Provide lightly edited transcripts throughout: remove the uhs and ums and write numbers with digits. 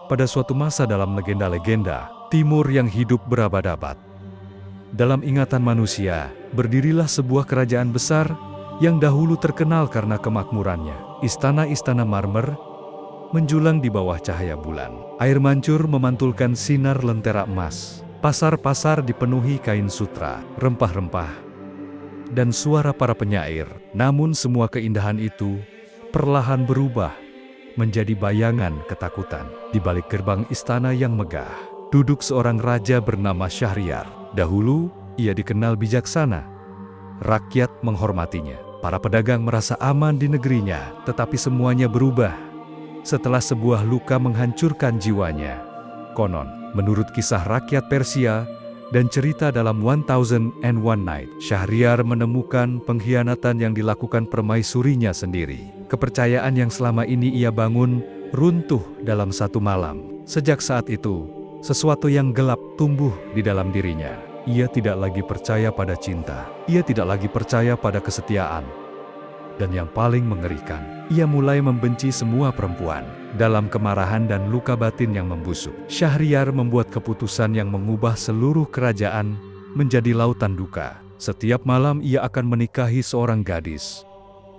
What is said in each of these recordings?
Pada suatu masa dalam legenda-legenda timur yang hidup berabad-abad, dalam ingatan manusia, berdirilah sebuah kerajaan besar yang dahulu terkenal karena kemakmurannya. Istana-istana marmer menjulang di bawah cahaya bulan. Air mancur memantulkan sinar lentera emas. Pasar-pasar dipenuhi kain sutra, rempah-rempah, dan suara para penyair. Namun semua keindahan itu perlahan berubah menjadi bayangan ketakutan. Di balik gerbang istana yang megah, duduk seorang raja bernama Syahriar. Dahulu, ia dikenal bijaksana. Rakyat menghormatinya. Para pedagang merasa aman di negerinya, tetapi semuanya berubah setelah sebuah luka menghancurkan jiwanya. Konon, menurut kisah rakyat Persia dan cerita dalam 1001 Night, Syahriar menemukan pengkhianatan yang dilakukan permaisurinya sendiri. Kepercayaan yang selama ini ia bangun runtuh dalam satu malam. Sejak saat itu, sesuatu yang gelap tumbuh di dalam dirinya. Ia tidak lagi percaya pada cinta. Ia tidak lagi percaya pada kesetiaan. Dan yang paling mengerikan, ia mulai membenci semua perempuan. Dalam kemarahan dan luka batin yang membusuk, Syahriar membuat keputusan yang mengubah seluruh kerajaan menjadi lautan duka. Setiap malam ia akan menikahi seorang gadis.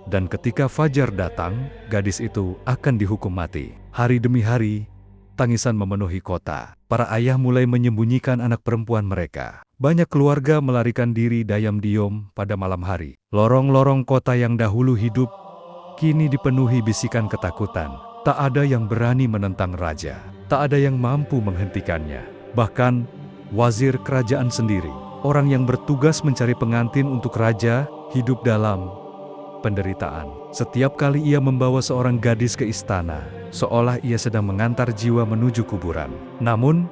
Dan ketika fajar datang, gadis itu akan dihukum mati. Hari demi hari, tangisan memenuhi kota. Para ayah mulai menyembunyikan anak perempuan mereka. Banyak keluarga melarikan diri diam-diam pada malam hari. Lorong-lorong kota yang dahulu hidup, kini dipenuhi bisikan ketakutan. Tak ada yang berani menentang raja. Tak ada yang mampu menghentikannya. Bahkan, wazir kerajaan sendiri, orang yang bertugas mencari pengantin untuk raja, hidup dalam penderitaan. Setiap kali ia membawa seorang gadis ke istana, seolah ia sedang mengantar jiwa menuju kuburan. Namun,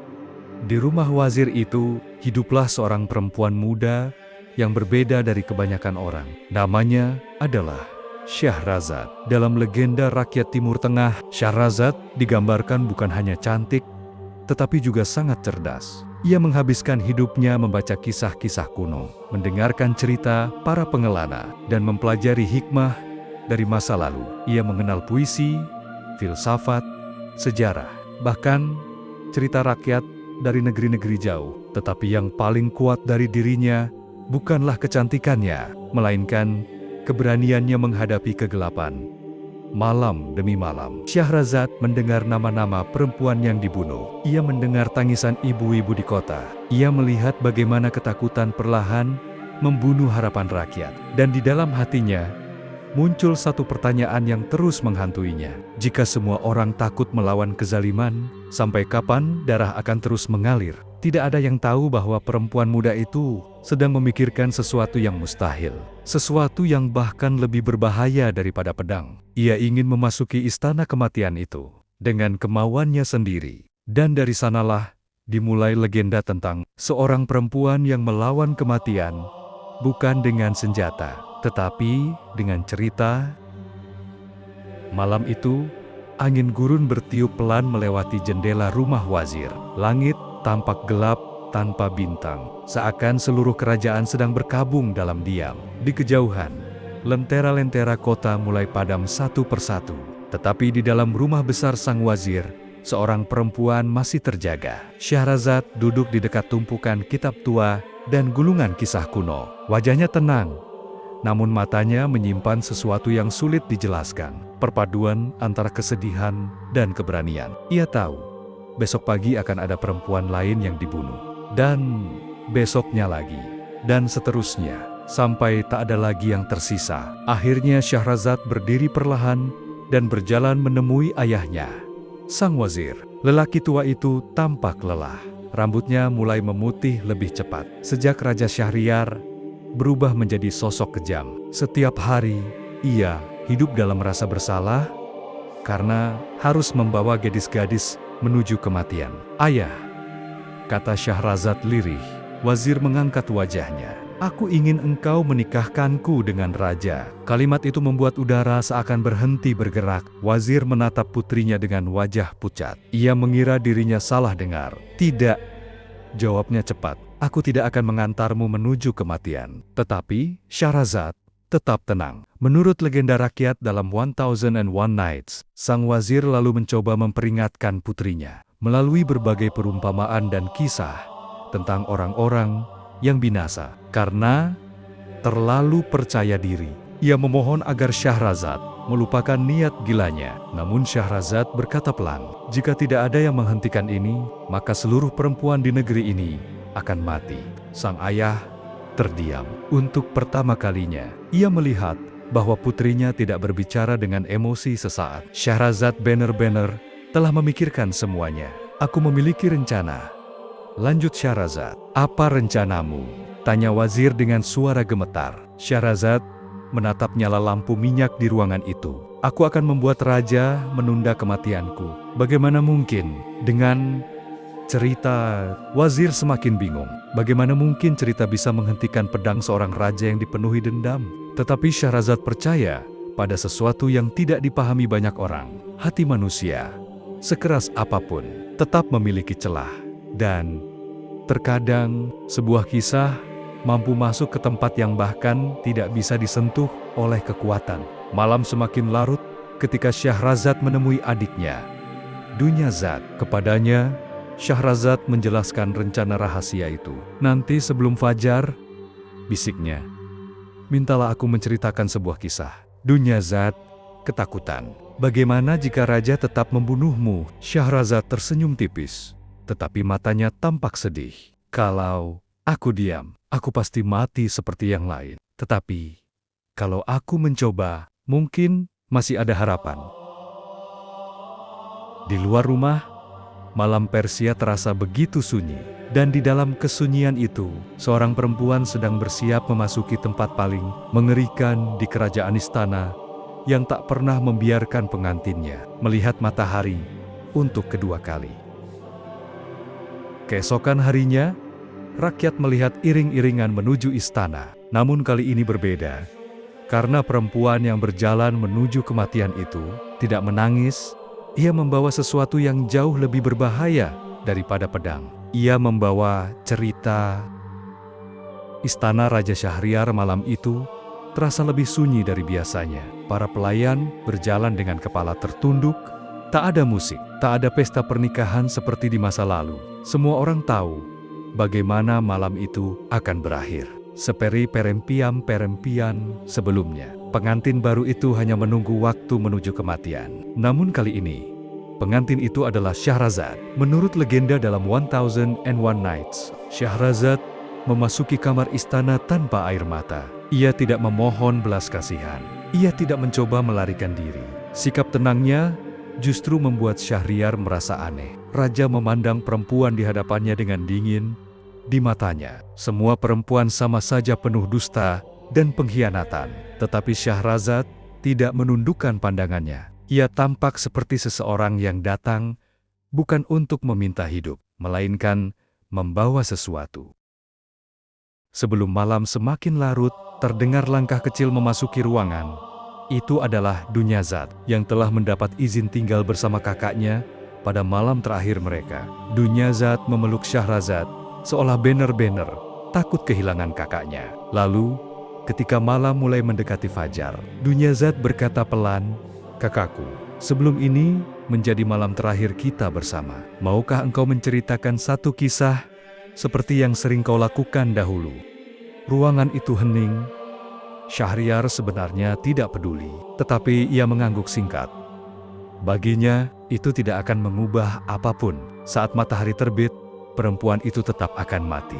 di rumah wazir itu, hiduplah seorang perempuan muda yang berbeda dari kebanyakan orang. Namanya adalah Syahrazad. Dalam legenda rakyat Timur Tengah, Syahrazad digambarkan bukan hanya cantik, tetapi juga sangat cerdas. Ia menghabiskan hidupnya membaca kisah-kisah kuno, mendengarkan cerita para pengelana, dan mempelajari hikmah dari masa lalu. Ia mengenal puisi, filsafat, sejarah, bahkan cerita rakyat dari negeri-negeri jauh. Tetapi yang paling kuat dari dirinya bukanlah kecantikannya, melainkan keberaniannya menghadapi kegelapan. Malam demi malam, Syahrazad mendengar nama-nama perempuan yang dibunuh. Ia mendengar tangisan ibu-ibu di kota. Ia melihat bagaimana ketakutan perlahan membunuh harapan rakyat. Dan di dalam hatinya, muncul satu pertanyaan yang terus menghantuinya. Jika semua orang takut melawan kezaliman, sampai kapan darah akan terus mengalir? Tidak ada yang tahu bahwa perempuan muda itu sedang memikirkan sesuatu yang mustahil. Sesuatu yang bahkan lebih berbahaya daripada pedang. Ia ingin memasuki istana kematian itu dengan kemauannya sendiri. Dan dari sanalah dimulai legenda tentang seorang perempuan yang melawan kematian, bukan dengan senjata, tetapi dengan cerita. Malam itu, angin gurun bertiup pelan melewati jendela rumah wazir. Langit tampak gelap tanpa bintang, seakan seluruh kerajaan sedang berkabung dalam diam. Di kejauhan, lentera-lentera kota mulai padam satu persatu. Tetapi di dalam rumah besar sang wazir, seorang perempuan masih terjaga. Syahrazad duduk di dekat tumpukan kitab tua dan gulungan kisah kuno. Wajahnya tenang, namun matanya menyimpan sesuatu yang sulit dijelaskan. Perpaduan antara kesedihan dan keberanian. Ia tahu besok pagi akan ada perempuan lain yang dibunuh. Dan besoknya lagi. Dan seterusnya. Sampai tak ada lagi yang tersisa. Akhirnya Syahrazad berdiri perlahan dan berjalan menemui ayahnya, sang wazir. Lelaki tua itu tampak lelah. Rambutnya mulai memutih lebih cepat. Sejak Raja Syahriar berubah menjadi sosok kejam. Setiap hari, ia hidup dalam rasa bersalah karena harus membawa gadis-gadis menuju kematian. Ayah, kata Syahrazad lirih. Wazir mengangkat wajahnya. Aku ingin engkau menikahkanku dengan raja. Kalimat itu membuat udara seakan berhenti bergerak. Wazir menatap putrinya dengan wajah pucat. Ia mengira dirinya salah dengar. Tidak, jawabnya cepat. Aku tidak akan mengantarmu menuju kematian. Tetapi, Syahrazad, Tetap tenang. Menurut legenda rakyat dalam 1001 Nights, sang wazir lalu mencoba memperingatkan putrinya melalui berbagai perumpamaan dan kisah tentang orang-orang yang binasa karena terlalu percaya diri. Ia memohon agar Syahrazad melupakan niat gilanya. Namun Syahrazad berkata pelan, "Jika tidak ada yang menghentikan ini, maka seluruh perempuan di negeri ini akan mati." Sang ayah terdiam. Untuk pertama kalinya, ia melihat bahwa putrinya tidak berbicara dengan emosi sesaat. Syahrazad benar-benar telah memikirkan semuanya. "Aku memiliki rencana," lanjut Syahrazad. "Apa rencanamu?" tanya wazir dengan suara gemetar. Syahrazad menatap nyala lampu minyak di ruangan itu. "Aku akan membuat raja menunda kematianku." "Bagaimana mungkin dengan cerita?" Wazir semakin bingung. Bagaimana mungkin cerita bisa menghentikan pedang seorang raja yang dipenuhi dendam? Tetapi Syahrazad percaya pada sesuatu yang tidak dipahami banyak orang. Hati manusia, sekeras apapun, tetap memiliki celah. Dan terkadang sebuah kisah mampu masuk ke tempat yang bahkan tidak bisa disentuh oleh kekuatan. Malam semakin larut ketika Syahrazad menemui adiknya, Dunyazad. Kepadanya, Syahrazad menjelaskan rencana rahasia itu. "Nanti sebelum fajar," bisiknya, "mintalah aku menceritakan sebuah kisah." Dunyazad ketakutan. "Bagaimana jika raja tetap membunuhmu?" Syahrazad tersenyum tipis, tetapi matanya tampak sedih. "Kalau aku diam, aku pasti mati seperti yang lain. Tetapi kalau aku mencoba, mungkin masih ada harapan." Di luar rumah, malam Persia terasa begitu sunyi, dan di dalam kesunyian itu, seorang perempuan sedang bersiap memasuki tempat paling mengerikan di kerajaan istana yang tak pernah membiarkan pengantinnya melihat matahari untuk kedua kali. Keesokan harinya, rakyat melihat iring-iringan menuju istana. Namun kali ini berbeda, karena perempuan yang berjalan menuju kematian itu tidak menangis. Ia membawa sesuatu yang jauh lebih berbahaya daripada pedang. Ia membawa cerita. Istana Raja Syahriar malam itu terasa lebih sunyi dari biasanya. Para pelayan berjalan dengan kepala tertunduk. Tak ada musik, tak ada pesta pernikahan seperti di masa lalu. Semua orang tahu bagaimana malam itu akan berakhir. Seperti perempian sebelumnya, pengantin baru itu hanya menunggu waktu menuju kematian. Namun kali ini, pengantin itu adalah Syahrazad. Menurut legenda dalam 1001 Nights, Syahrazad memasuki kamar istana tanpa air mata. Ia tidak memohon belas kasihan. Ia tidak mencoba melarikan diri. Sikap tenangnya justru membuat Syahriar merasa aneh. Raja memandang perempuan di hadapannya dengan dingin. Di matanya, semua perempuan sama saja penuh dusta dan pengkhianatan. Tetapi Syahrazad tidak menundukkan pandangannya. Ia tampak seperti seseorang yang datang bukan untuk meminta hidup, melainkan membawa sesuatu. Sebelum malam semakin larut, terdengar langkah kecil memasuki ruangan. Itu adalah Dunyazad yang telah mendapat izin tinggal bersama kakaknya pada malam terakhir mereka. Dunyazad memeluk Syahrazad seolah benar-benar takut kehilangan kakaknya. Lalu, ketika malam mulai mendekati fajar, Dunyazad berkata pelan, "Kakakku, sebelum ini menjadi malam terakhir kita bersama. Maukah engkau menceritakan satu kisah seperti yang sering kau lakukan dahulu?" Ruangan itu hening. Syahriar sebenarnya tidak peduli, tetapi ia mengangguk singkat. Baginya, itu tidak akan mengubah apapun. Saat matahari terbit, perempuan itu tetap akan mati.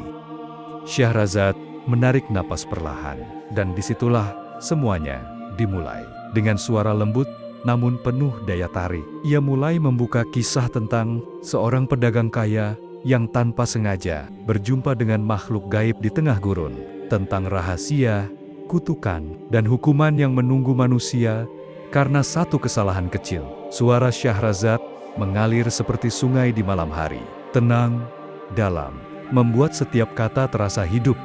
Syahrazad menarik napas perlahan, dan disitulah semuanya dimulai. Dengan suara lembut, namun penuh daya tarik, ia mulai membuka kisah tentang seorang pedagang kaya yang tanpa sengaja berjumpa dengan makhluk gaib di tengah gurun, tentang rahasia, kutukan, dan hukuman yang menunggu manusia karena satu kesalahan kecil. Suara Syahrazad mengalir seperti sungai di malam hari, tenang, dalam, membuat setiap kata terasa hidup.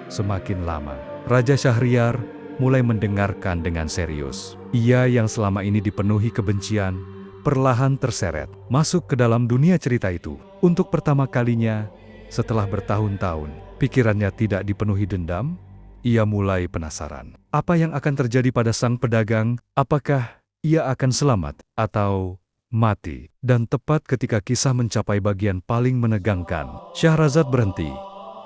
Semakin lama, Raja Syahriar mulai mendengarkan dengan serius. Ia yang selama ini dipenuhi kebencian, perlahan terseret masuk ke dalam dunia cerita itu. Untuk pertama kalinya, setelah bertahun-tahun, pikirannya tidak dipenuhi dendam. ia mulai penasaran. Apa yang akan terjadi pada sang pedagang? Apakah ia akan selamat atau mati? Dan tepat ketika kisah mencapai bagian paling menegangkan, Syahrazad berhenti.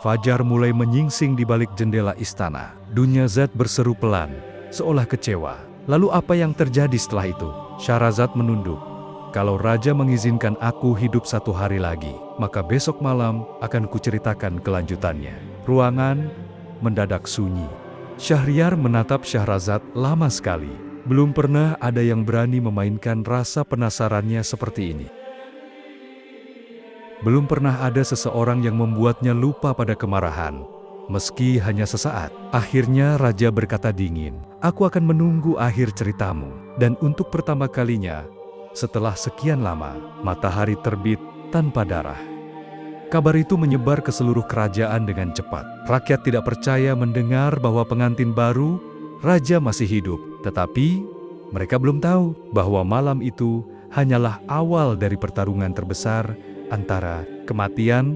Fajar mulai menyingsing di balik jendela istana. Dunyazad berseru pelan, seolah kecewa. Lalu apa yang terjadi setelah itu? Syahrazad menunduk. Kalau raja mengizinkan aku hidup 1 hari lagi, maka besok malam akan kuceritakan kelanjutannya. Ruangan mendadak sunyi. Syahriar menatap Syahrazad lama sekali. Belum pernah ada yang berani memainkan rasa penasarannya seperti ini. Belum pernah ada seseorang yang membuatnya lupa pada kemarahan, meski hanya sesaat. Akhirnya raja berkata dingin, "Aku akan menunggu akhir ceritamu." Dan untuk pertama kalinya, setelah sekian lama, matahari terbit tanpa darah. Kabar itu menyebar ke seluruh kerajaan dengan cepat. Rakyat tidak percaya mendengar bahwa pengantin baru, raja masih hidup. Tetapi, mereka belum tahu bahwa malam itu hanyalah awal dari pertarungan terbesar antara kematian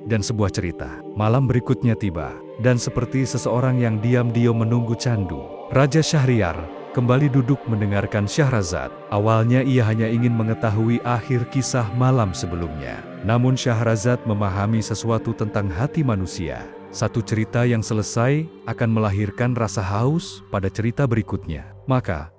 dan sebuah cerita. Malam berikutnya tiba, dan seperti seseorang yang diam-diam menunggu candu, Raja Syahriar kembali duduk mendengarkan Syahrazad. Awalnya ia hanya ingin mengetahui akhir kisah malam sebelumnya. Namun Syahrazad memahami sesuatu tentang hati manusia. Satu cerita yang selesai akan melahirkan rasa haus pada cerita berikutnya. Maka,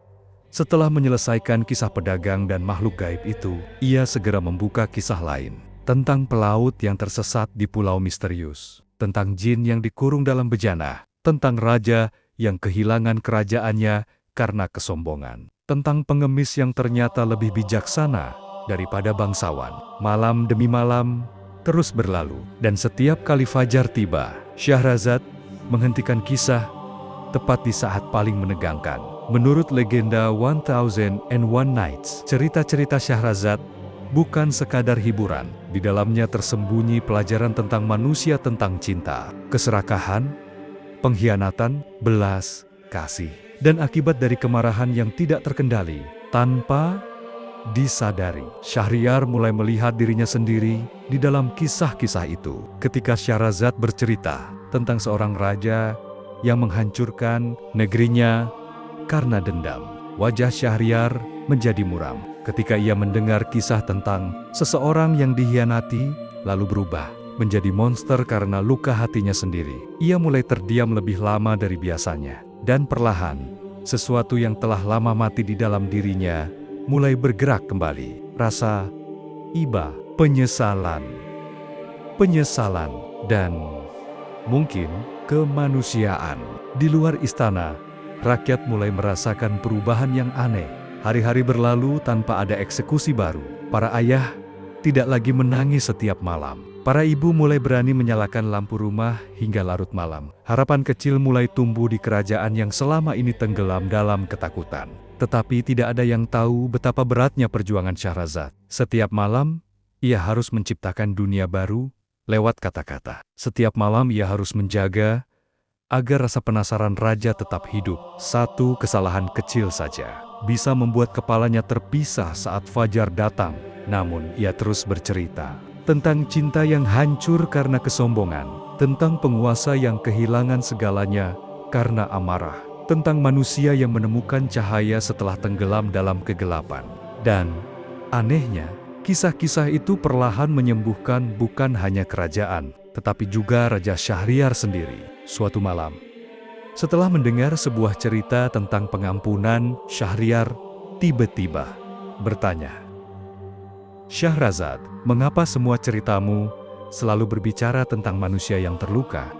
setelah menyelesaikan kisah pedagang dan makhluk gaib itu, ia segera membuka kisah lain. Tentang pelaut yang tersesat di pulau misterius. Tentang jin yang dikurung dalam bejana. Tentang raja yang kehilangan kerajaannya karena kesombongan. Tentang pengemis yang ternyata lebih bijaksana daripada bangsawan. Malam demi malam terus berlalu. Dan setiap kali fajar tiba, Syahrazad menghentikan kisah tepat di saat paling menegangkan. Menurut legenda 1001 Nights, cerita-cerita Syahrazad bukan sekadar hiburan. Di dalamnya tersembunyi pelajaran tentang manusia, tentang cinta, keserakahan, pengkhianatan, belas kasih, dan akibat dari kemarahan yang tidak terkendali. Tanpa disadari, Syahriar mulai melihat dirinya sendiri di dalam kisah-kisah itu. Ketika Syahrazad bercerita tentang seorang raja yang menghancurkan negerinya karena dendam, wajah Syahriar menjadi muram. Ketika ia mendengar kisah tentang seseorang yang dikhianati, lalu berubah menjadi monster karena luka hatinya sendiri, ia mulai terdiam lebih lama dari biasanya. Dan perlahan, sesuatu yang telah lama mati di dalam dirinya mulai bergerak kembali. Rasa iba, penyesalan, dan mungkin kemanusiaan. Di luar istana, rakyat mulai merasakan perubahan yang aneh. Hari-hari berlalu tanpa ada eksekusi baru. Para ayah tidak lagi menangis setiap malam. Para ibu mulai berani menyalakan lampu rumah hingga larut malam. Harapan kecil mulai tumbuh di kerajaan yang selama ini tenggelam dalam ketakutan. Tetapi tidak ada yang tahu betapa beratnya perjuangan Syahrazad. Setiap malam, ia harus menciptakan dunia baru lewat kata-kata. Setiap malam ia harus menjaga agar rasa penasaran raja tetap hidup. Satu kesalahan kecil saja bisa membuat kepalanya terpisah saat fajar datang. Namun ia terus bercerita tentang cinta yang hancur karena kesombongan, tentang penguasa yang kehilangan segalanya karena amarah, tentang manusia yang menemukan cahaya setelah tenggelam dalam kegelapan. Dan anehnya, kisah-kisah itu perlahan menyembuhkan bukan hanya kerajaan, tetapi juga Raja Syahriar sendiri. Suatu malam, setelah mendengar sebuah cerita tentang pengampunan, Syahriar tiba-tiba bertanya, "Syahrazad, mengapa semua ceritamu selalu berbicara tentang manusia yang terluka?"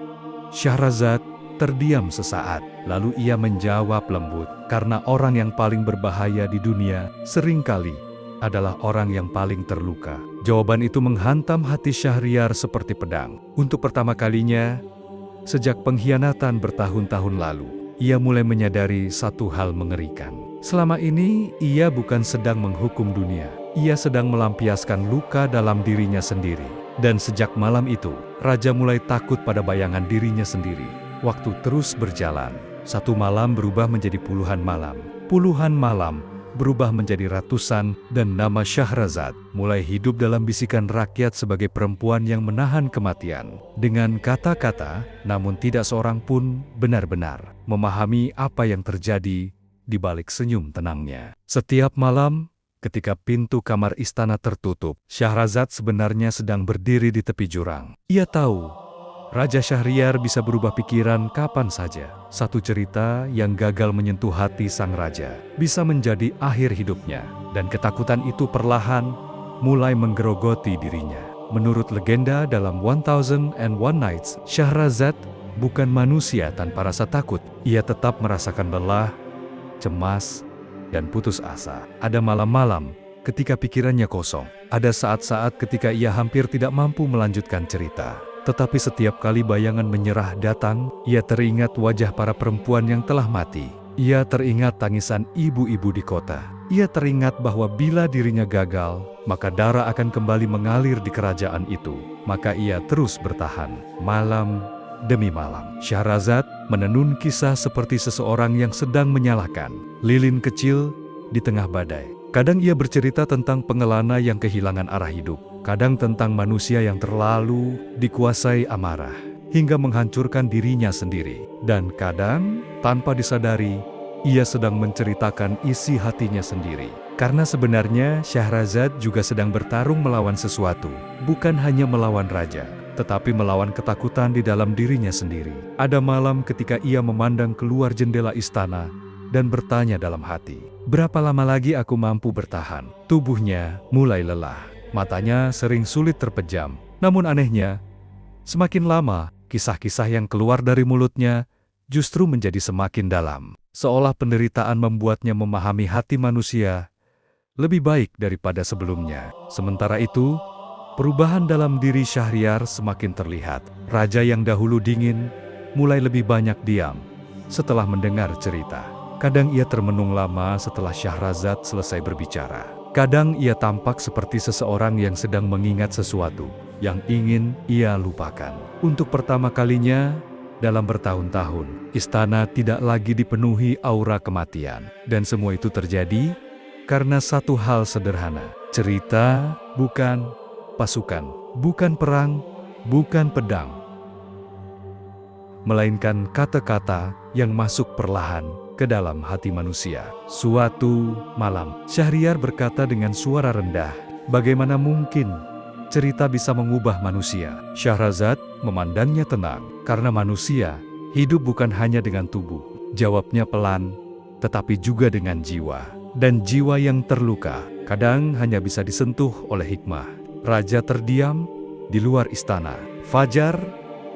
Syahrazad terdiam sesaat, lalu ia menjawab lembut, "Karena orang yang paling berbahaya di dunia seringkali adalah orang yang paling terluka." Jawaban itu menghantam hati Syahriar seperti pedang. Untuk pertama kalinya, sejak pengkhianatan bertahun-tahun lalu, ia mulai menyadari satu hal mengerikan. Selama ini, ia bukan sedang menghukum dunia. Ia sedang melampiaskan luka dalam dirinya sendiri. Dan sejak malam itu, raja mulai takut pada bayangan dirinya sendiri. Waktu terus berjalan. Satu malam berubah menjadi puluhan malam. Puluhan malam berubah menjadi ratusan, dan nama Syahrazad mulai hidup dalam bisikan rakyat sebagai perempuan yang menahan kematian. Dengan kata-kata, namun tidak seorang pun benar-benar memahami apa yang terjadi di balik senyum tenangnya. Setiap malam, ketika pintu kamar istana tertutup, Syahrazad sebenarnya sedang berdiri di tepi jurang. Ia tahu Raja Syahriar bisa berubah pikiran kapan saja. Satu cerita yang gagal menyentuh hati sang raja bisa menjadi akhir hidupnya, dan ketakutan itu perlahan mulai menggerogoti dirinya. Menurut legenda dalam 1001 Nights, Syahrazad bukan manusia tanpa rasa takut. Ia tetap merasakan lelah, cemas, dan putus asa. Ada malam-malam ketika pikirannya kosong. Ada saat-saat ketika ia hampir tidak mampu melanjutkan cerita. Tetapi setiap kali bayangan menyerah datang, ia teringat wajah para perempuan yang telah mati. Ia teringat tangisan ibu-ibu di kota. Ia teringat bahwa bila dirinya gagal, maka darah akan kembali mengalir di kerajaan itu. Maka ia terus bertahan, malam demi malam. Syahrazad menenun kisah seperti seseorang yang sedang menyalakan lilin kecil di tengah badai. Kadang ia bercerita tentang pengelana yang kehilangan arah hidup. Kadang tentang manusia yang terlalu dikuasai amarah hingga menghancurkan dirinya sendiri. Dan kadang, tanpa disadari, ia sedang menceritakan isi hatinya sendiri. Karena sebenarnya Syahrazad juga sedang bertarung melawan sesuatu. Bukan hanya melawan raja, tetapi melawan ketakutan di dalam dirinya sendiri. Ada malam ketika ia memandang keluar jendela istana dan bertanya dalam hati, "Berapa lama lagi aku mampu bertahan?" Tubuhnya mulai lelah. Matanya sering sulit terpejam. Namun anehnya, semakin lama, kisah-kisah yang keluar dari mulutnya justru menjadi semakin dalam. Seolah penderitaan membuatnya memahami hati manusia lebih baik daripada sebelumnya. Sementara itu, perubahan dalam diri Syahriar semakin terlihat. Raja yang dahulu dingin mulai lebih banyak diam setelah mendengar cerita. Kadang ia termenung lama setelah Syahrazad selesai berbicara. Kadang ia tampak seperti seseorang yang sedang mengingat sesuatu yang ingin ia lupakan. Untuk pertama kalinya dalam bertahun-tahun, istana tidak lagi dipenuhi aura kematian. Dan semua itu terjadi karena satu hal sederhana. Cerita bukan pasukan, bukan perang, bukan pedang, melainkan kata-kata yang masuk perlahan ke dalam hati manusia. Suatu malam, Syahriar berkata dengan suara rendah, "Bagaimana mungkin cerita bisa mengubah manusia?" Syahrazad memandangnya tenang, "Karena manusia hidup bukan hanya dengan tubuh." Jawabnya pelan, tetapi juga dengan jiwa. Dan jiwa yang terluka kadang hanya bisa disentuh oleh hikmah. Raja terdiam di luar istana. Fajar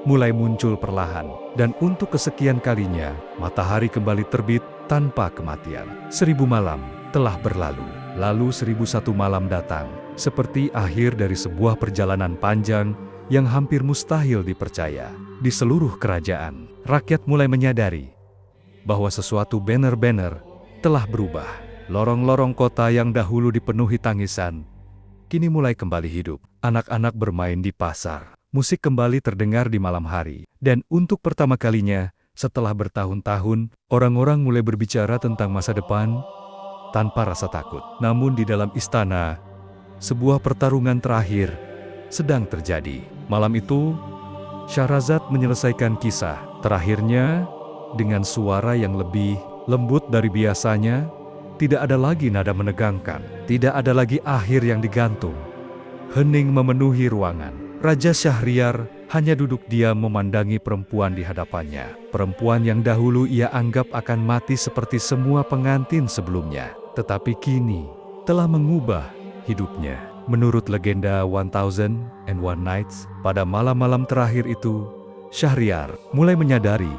mulai muncul perlahan, dan untuk kesekian kalinya, matahari kembali terbit tanpa kematian. 1000 malam telah berlalu, lalu 1001 malam datang, seperti akhir dari sebuah perjalanan panjang yang hampir mustahil dipercaya. Di seluruh kerajaan, rakyat mulai menyadari bahwa sesuatu benar-benar telah berubah. Lorong-lorong kota yang dahulu dipenuhi tangisan, kini mulai kembali hidup. Anak-anak bermain di pasar. Musik kembali terdengar di malam hari, dan untuk pertama kalinya setelah bertahun-tahun, orang-orang mulai berbicara tentang masa depan tanpa rasa takut. Namun di dalam istana, sebuah pertarungan terakhir sedang terjadi. Malam itu, Syahrazad menyelesaikan kisah terakhirnya dengan suara yang lebih lembut dari biasanya. Tidak ada lagi nada menegangkan, tidak ada lagi akhir yang digantung. Hening memenuhi ruangan. Raja Syahriar hanya duduk diam memandangi perempuan di hadapannya. Perempuan yang dahulu ia anggap akan mati seperti semua pengantin sebelumnya. Tetapi kini telah mengubah hidupnya. Menurut legenda 1001 Nights, pada malam-malam terakhir itu, Syahriar mulai menyadari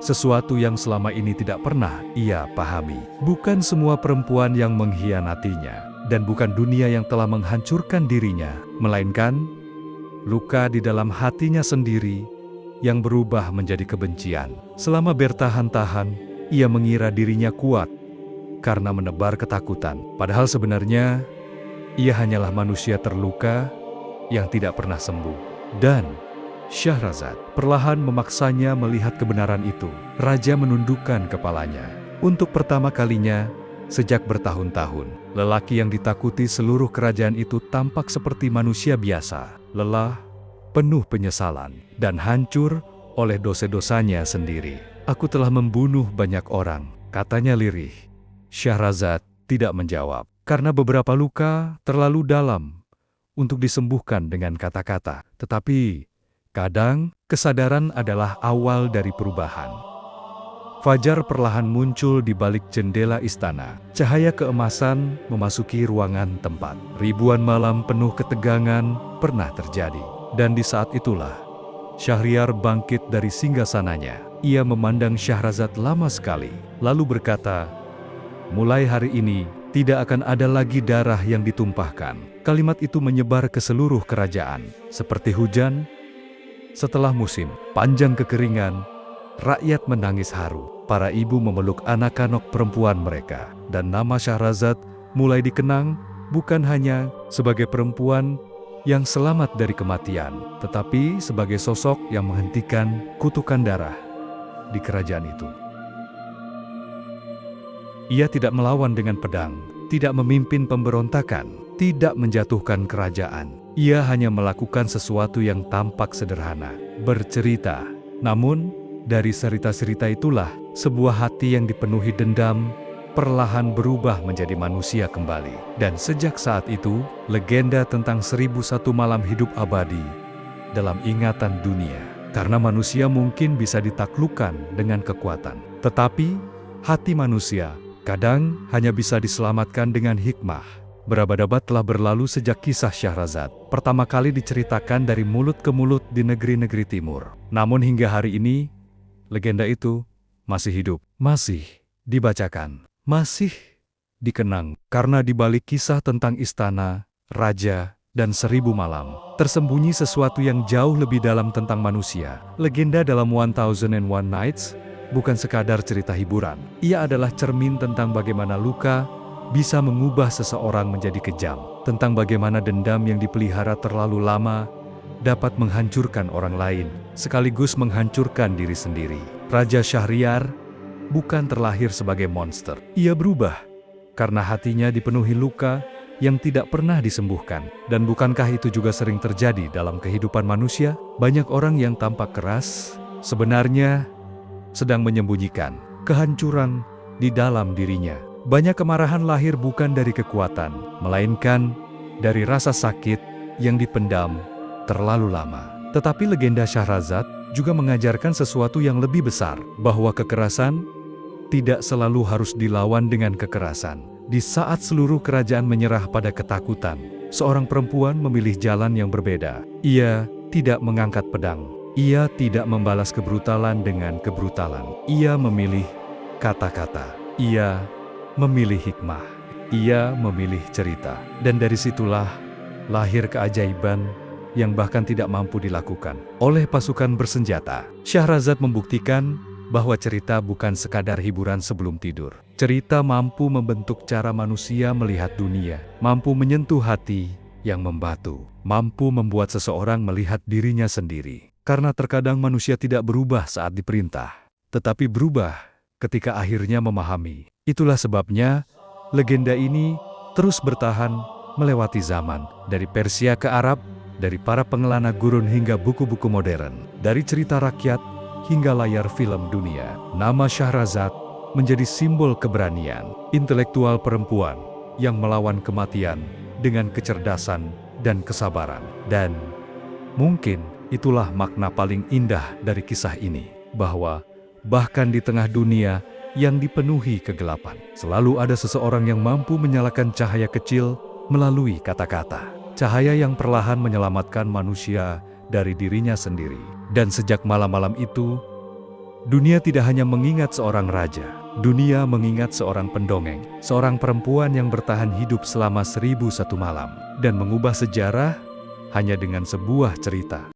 sesuatu yang selama ini tidak pernah ia pahami. Bukan semua perempuan yang mengkhianatinya, dan bukan dunia yang telah menghancurkan dirinya, melainkan luka di dalam hatinya sendiri yang berubah menjadi kebencian. Selama bertahan-tahan, ia mengira dirinya kuat karena menebar ketakutan. Padahal sebenarnya, ia hanyalah manusia terluka yang tidak pernah sembuh. Dan Syahrazad perlahan memaksanya melihat kebenaran itu. Raja menundukkan kepalanya. Untuk pertama kalinya, sejak bertahun-tahun. Lelaki yang ditakuti seluruh kerajaan itu tampak seperti manusia biasa, lelah, penuh penyesalan, dan hancur oleh dosa-dosanya sendiri. "Aku telah membunuh banyak orang," katanya lirih. Syahrazad tidak menjawab, karena beberapa luka terlalu dalam untuk disembuhkan dengan kata-kata. Tetapi kadang kesadaran adalah awal dari perubahan. Fajar perlahan muncul di balik jendela istana. Cahaya keemasan memasuki ruangan tempat. Ribuan malam penuh ketegangan pernah terjadi. Dan di saat itulah, Syahriar bangkit dari singgasananya. Ia memandang Syahrazad lama sekali, lalu berkata, "Mulai hari ini, tidak akan ada lagi darah yang ditumpahkan." Kalimat itu menyebar ke seluruh kerajaan. Seperti hujan, setelah musim panjang kekeringan, rakyat menangis haru. Para ibu memeluk anak-anak perempuan mereka, dan nama Syahrazad mulai dikenang bukan hanya sebagai perempuan yang selamat dari kematian, tetapi sebagai sosok yang menghentikan kutukan darah di kerajaan itu. Ia tidak melawan dengan pedang, tidak memimpin pemberontakan, tidak menjatuhkan kerajaan. Ia hanya melakukan sesuatu yang tampak sederhana, bercerita. Namun, dari cerita-cerita itulah, sebuah hati yang dipenuhi dendam perlahan berubah menjadi manusia kembali. Dan sejak saat itu, legenda tentang 1001 malam hidup abadi dalam ingatan dunia. Karena manusia mungkin bisa ditaklukkan dengan kekuatan. Tetapi, hati manusia kadang hanya bisa diselamatkan dengan hikmah. Berabad-abad telah berlalu sejak kisah Syahrazad pertama kali diceritakan dari mulut ke mulut di negeri-negeri timur. Namun hingga hari ini, legenda itu masih hidup, masih dibacakan, masih dikenang. Karena di balik kisah tentang istana, raja, dan 1000 malam, tersembunyi sesuatu yang jauh lebih dalam tentang manusia. Legenda dalam 1001 Nights bukan sekadar cerita hiburan. Ia adalah cermin tentang bagaimana luka bisa mengubah seseorang menjadi kejam. Tentang bagaimana dendam yang dipelihara terlalu lama dapat menghancurkan orang lain, sekaligus menghancurkan diri sendiri. Raja Syahriar bukan terlahir sebagai monster. Ia berubah karena hatinya dipenuhi luka yang tidak pernah disembuhkan. Dan bukankah itu juga sering terjadi dalam kehidupan manusia? Banyak orang yang tampak keras, sebenarnya sedang menyembunyikan kehancuran di dalam dirinya. Banyak kemarahan lahir bukan dari kekuatan, melainkan dari rasa sakit yang dipendam terlalu lama. Tetapi legenda Syahrazad juga mengajarkan sesuatu yang lebih besar, bahwa kekerasan tidak selalu harus dilawan dengan kekerasan. Di saat seluruh kerajaan menyerah pada ketakutan, seorang perempuan memilih jalan yang berbeda. Ia tidak mengangkat pedang. Ia tidak membalas kebrutalan dengan kebrutalan. Ia memilih kata-kata. Ia memilih hikmah. Ia memilih cerita. Dan dari situlah lahir keajaiban yang bahkan tidak mampu dilakukan oleh pasukan bersenjata. Syahrazad membuktikan bahwa cerita bukan sekadar hiburan sebelum tidur. Cerita mampu membentuk cara manusia melihat dunia, mampu menyentuh hati yang membatu, mampu membuat seseorang melihat dirinya sendiri. Karena terkadang manusia tidak berubah saat diperintah, tetapi berubah ketika akhirnya memahami. Itulah sebabnya legenda ini terus bertahan melewati zaman, dari Persia ke Arab, dari para pengelana gurun hingga buku-buku modern, dari cerita rakyat hingga layar film dunia. Nama Syahrazad menjadi simbol keberanian, intelektual perempuan yang melawan kematian dengan kecerdasan dan kesabaran. Dan mungkin itulah makna paling indah dari kisah ini, bahwa bahkan di tengah dunia yang dipenuhi kegelapan, selalu ada seseorang yang mampu menyalakan cahaya kecil melalui kata-kata. Cahaya yang perlahan menyelamatkan manusia dari dirinya sendiri. Dan sejak malam-malam itu, dunia tidak hanya mengingat seorang raja. Dunia mengingat seorang pendongeng, seorang perempuan yang bertahan hidup selama 1001 malam dan mengubah sejarah hanya dengan sebuah cerita.